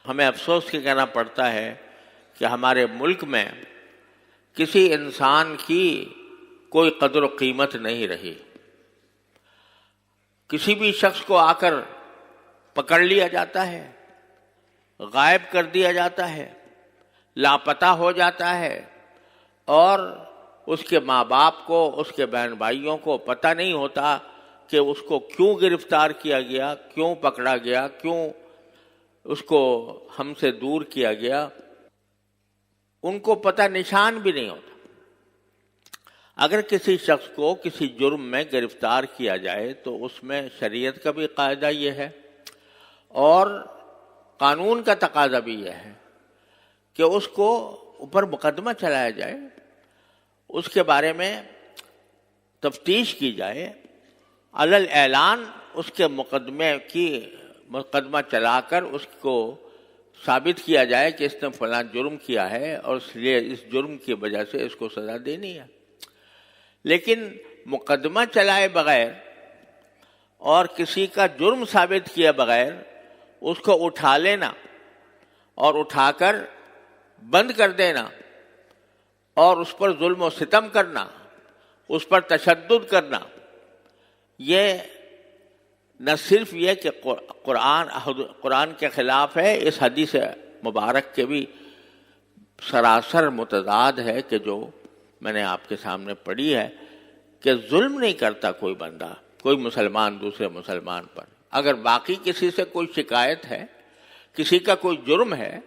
ہمیں افسوس کے کہنا پڑتا ہے کہ ہمارے ملک میں کسی انسان کی کوئی قدر و قیمت نہیں رہی. کسی بھی شخص کو آ کر پکڑ لیا جاتا ہے، غائب کر دیا جاتا ہے، لاپتہ ہو جاتا ہے، اور اس کے ماں باپ کو، اس کے بہن بھائیوں کو پتہ نہیں ہوتا کہ اس کو کیوں گرفتار کیا گیا، کیوں پکڑا گیا، کیوں اس کو ہم سے دور کیا گیا. ان کو پتہ نشان بھی نہیں ہوتا. اگر کسی شخص کو کسی جرم میں گرفتار کیا جائے تو اس میں شریعت کا بھی قاعدہ یہ ہے اور قانون کا تقاضا بھی یہ ہے کہ اس کو اوپر مقدمہ چلایا جائے، اس کے بارے میں تفتیش کی جائے، علی الاعلان اس کے مقدمہ چلا کر اس کو ثابت کیا جائے کہ اس نے فلاں جرم کیا ہے اور اس لیے اس جرم کی وجہ سے اس کو سزا دینی ہے. لیکن مقدمہ چلائے بغیر اور کسی کا جرم ثابت کیے بغیر اس کو اٹھا لینا اور اٹھا کر بند کر دینا اور اس پر ظلم و ستم کرنا، اس پر تشدد کرنا، یہ نہ صرف یہ کہ قرآن کے خلاف ہے، اس حدیث مبارک کے بھی سراسر متضاد ہے کہ جو میں نے آپ کے سامنے پڑھی ہے کہ ظلم نہیں کرتا کوئی بندہ، کوئی مسلمان دوسرے مسلمان پر. اگر باقی کسی سے کوئی شکایت ہے، کسی کا کوئی جرم ہے،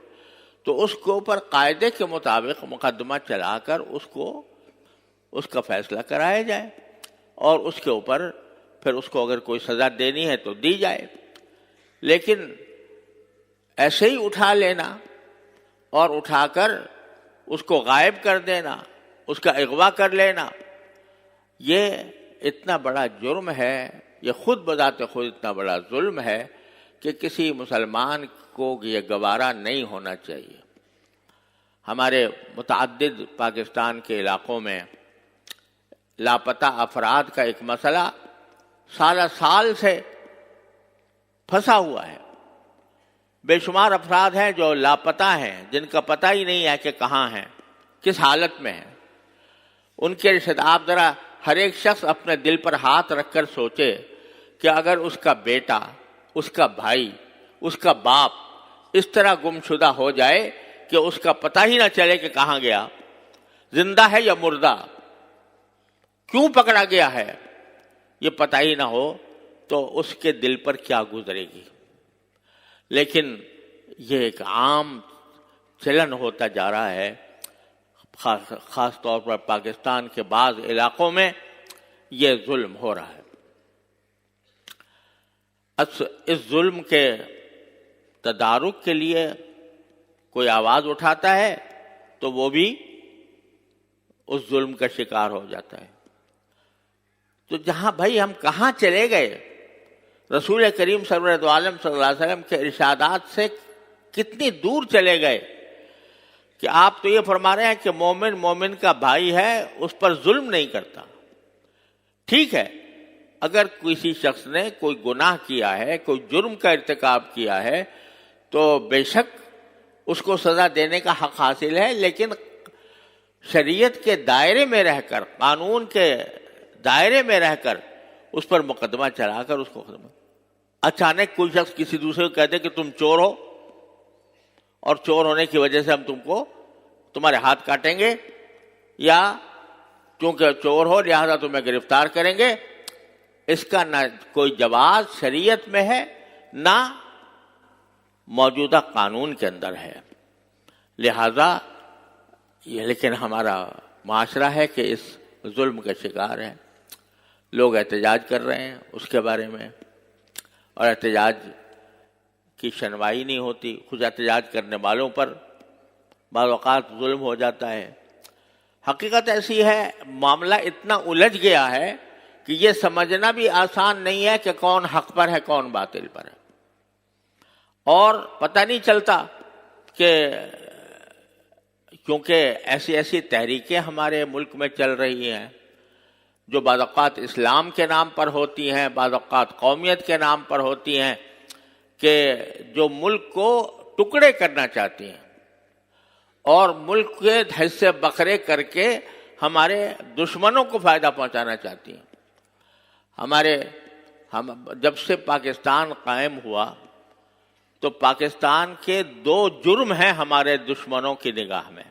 تو اس کے اوپر قاعدے کے مطابق مقدمہ چلا کر اس کا فیصلہ کرایا جائے اور اس کے اوپر پھر اس کو اگر کوئی سزا دینی ہے تو دی جائے. لیکن ایسے ہی اٹھا لینا اور اٹھا کر اس کو غائب کر دینا، اس کا اغوا کر لینا، یہ اتنا بڑا جرم ہے، یہ خود بذات خود اتنا بڑا ظلم ہے کہ کسی مسلمان کو یہ گوارا نہیں ہونا چاہیے. ہمارے متعدد پاکستان کے علاقوں میں لاپتہ افراد کا ایک مسئلہ سال سے پھنسا ہوا ہے. بے شمار افراد ہیں جو لاپتہ ہیں، جن کا پتہ ہی نہیں ہے کہ کہاں ہیں، کس حالت میں ہیں. ان کے رشتہ آپ ذرا ہر ایک شخص اپنے دل پر ہاتھ رکھ کر سوچے کہ اگر اس کا بیٹا، اس کا بھائی، اس کا باپ اس طرح گمشدہ ہو جائے کہ اس کا پتہ ہی نہ چلے کہ کہاں گیا، زندہ ہے یا مردہ، کیوں پکڑا گیا ہے، یہ پتہ ہی نہ ہو تو اس کے دل پر کیا گزرے گی. لیکن یہ ایک عام چلن ہوتا جا رہا ہے، خاص طور پر پاکستان کے بعض علاقوں میں یہ ظلم ہو رہا ہے. اس ظلم کے تدارک کے لیے کوئی آواز اٹھاتا ہے تو وہ بھی اس ظلم کا شکار ہو جاتا ہے. تو جہاں بھائی ہم کہاں چلے گئے، رسول کریم سرور عالم صلی اللہ علیہ وسلم کے ارشادات سے کتنی دور چلے گئے کہ آپ تو یہ فرما رہے ہیں کہ مومن کا بھائی ہے، اس پر ظلم نہیں کرتا. ٹھیک ہے، اگر کسی شخص نے کوئی گناہ کیا ہے، کوئی جرم کا ارتکاب کیا ہے تو بے شک اس کو سزا دینے کا حق حاصل ہے، لیکن شریعت کے دائرے میں رہ کر، قانون کے دائرے میں رہ کر اس پر مقدمہ چلا کر اس کو اچانک کوئی شخص کسی دوسرے کو کہہ دے کہ تم چور ہو اور چور ہونے کی وجہ سے ہم تمہارے ہاتھ کاٹیں گے، یا چونکہ چور ہو لہذا تمہیں گرفتار کریں گے، اس کا نہ کوئی جواز شریعت میں ہے نہ موجودہ قانون کے اندر ہے. لہذا یہ لیکن ہمارا معاشرہ ہے کہ اس ظلم کا شکار ہے. لوگ احتجاج کر رہے ہیں اس کے بارے میں، اور احتجاج کی شنوائی نہیں ہوتی. خود احتجاج کرنے والوں پر بعض اوقات ظلم ہو جاتا ہے. حقیقت ایسی ہے، معاملہ اتنا الجھ گیا ہے کہ یہ سمجھنا بھی آسان نہیں ہے کہ کون حق پر ہے کون باطل پر ہے، اور پتہ نہیں چلتا کہ کیونکہ ایسی تحریکیں ہمارے ملک میں چل رہی ہیں جو بعض اوقات اسلام کے نام پر ہوتی ہیں، بعض اوقات قومیت کے نام پر ہوتی ہیں، کہ جو ملک کو ٹکڑے کرنا چاہتی ہیں اور ملک کے حصے بکھرے کر کے ہمارے دشمنوں کو فائدہ پہنچانا چاہتی ہیں۔ جب سے پاکستان قائم ہوا تو پاکستان کے 2 جرم ہیں ہمارے دشمنوں کی نگاہ میں۔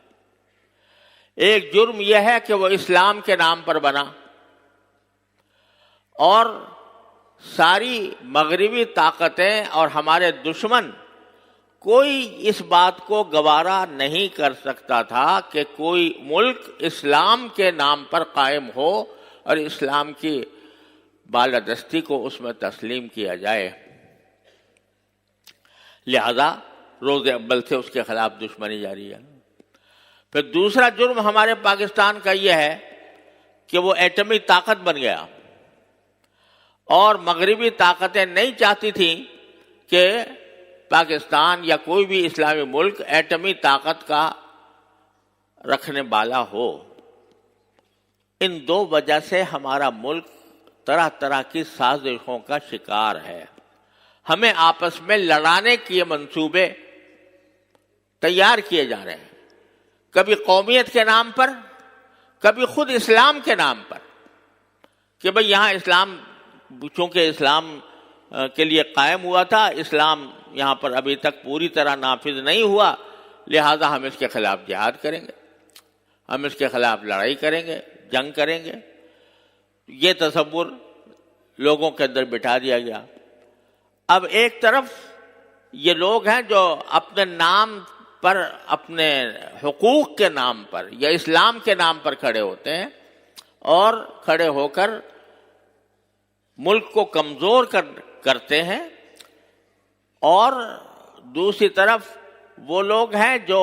ایک جرم یہ ہے کہ وہ اسلام کے نام پر بنا، اور ساری مغربی طاقتیں اور ہمارے دشمن کوئی اس بات کو گوارا نہیں کر سکتا تھا کہ کوئی ملک اسلام کے نام پر قائم ہو اور اسلام کی بالادستی کو اس میں تسلیم کیا جائے، لہذا روز اول سے اس کے خلاف دشمنی جاری ہے۔ پھر دوسرا جرم ہمارے پاکستان کا یہ ہے کہ وہ ایٹمی طاقت بن گیا، اور مغربی طاقتیں نہیں چاہتی تھیں کہ پاکستان یا کوئی بھی اسلامی ملک ایٹمی طاقت کا رکھنے والا ہو۔ ان 2 وجہ سے ہمارا ملک طرح طرح کی سازشوں کا شکار ہے۔ ہمیں آپس میں لڑانے کے منصوبے تیار کیے جا رہے ہیں، کبھی قومیت کے نام پر، کبھی خود اسلام کے نام پر، کہ بھئی یہاں اسلام، چونکہ اسلام کے لیے قائم ہوا تھا، اسلام یہاں پر ابھی تک پوری طرح نافذ نہیں ہوا، لہذا ہم اس کے خلاف جہاد کریں گے، ہم اس کے خلاف لڑائی کریں گے، جنگ کریں گے۔ یہ تصور لوگوں کے اندر بٹھا دیا گیا۔ اب ایک طرف یہ لوگ ہیں جو اپنے نام پر، اپنے حقوق کے نام پر یا اسلام کے نام پر کھڑے ہوتے ہیں، اور کھڑے ہو کر ملک کو کمزور کرتے ہیں، اور دوسری طرف وہ لوگ ہیں جو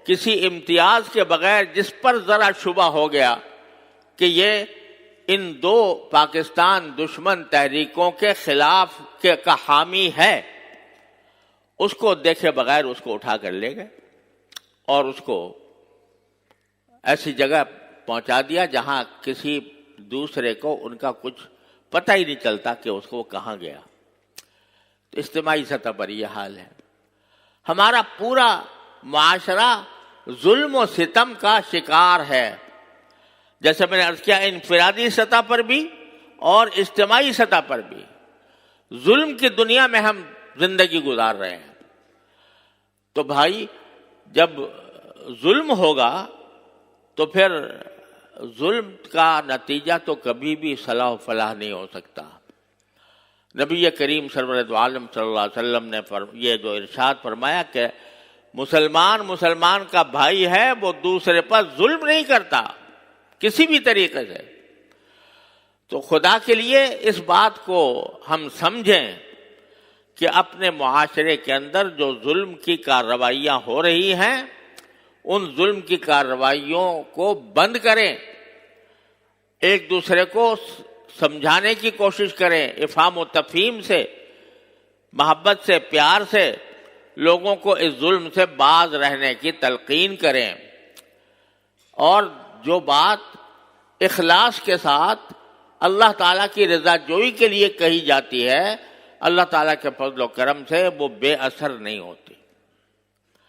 کسی امتیاز کے بغیر، جس پر ذرا شبہ ہو گیا کہ یہ ان 2 پاکستان دشمن تحریکوں کے خلاف کا حامی ہے، اس کو دیکھے بغیر اس کو اٹھا کر لے گئے اور اس کو ایسی جگہ پہنچا دیا جہاں کسی دوسرے کو ان کا کچھ پتہ ہی نہیں چلتا کہ اس کو کہاں گیا۔ تو اجتماعی سطح پر یہ حال ہے۔ ہمارا پورا معاشرہ ظلم و ستم کا شکار ہے، جیسے میں نے عرض کیا، انفرادی سطح پر بھی اور اجتماعی سطح پر بھی ظلم کی دنیا میں ہم زندگی گزار رہے ہیں۔ تو بھائی، جب ظلم ہوگا تو پھر ظلم کا نتیجہ تو کبھی بھی صلاح و فلاح نہیں ہو سکتا۔ نبی کریم سرورت عالم صلی اللہ علیہ وسلم نے یہ جو ارشاد فرمایا کہ مسلمان کا بھائی ہے، وہ دوسرے پر ظلم نہیں کرتا کسی بھی طریقے سے۔ تو خدا کے لیے اس بات کو ہم سمجھیں کہ اپنے معاشرے کے اندر جو ظلم کی کارروائیاں ہو رہی ہیں، ان ظلم کی کارروائیوں کو بند کریں، ایک دوسرے کو سمجھانے کی کوشش کریں، افہام و تفہیم سے، محبت سے، پیار سے لوگوں کو اس ظلم سے باز رہنے کی تلقین کریں، اور جو بات اخلاص کے ساتھ اللہ تعالیٰ کی رضا جوئی کے لیے کہی جاتی ہے، اللہ تعالیٰ کے فضل و کرم سے وہ بے اثر نہیں ہوتی۔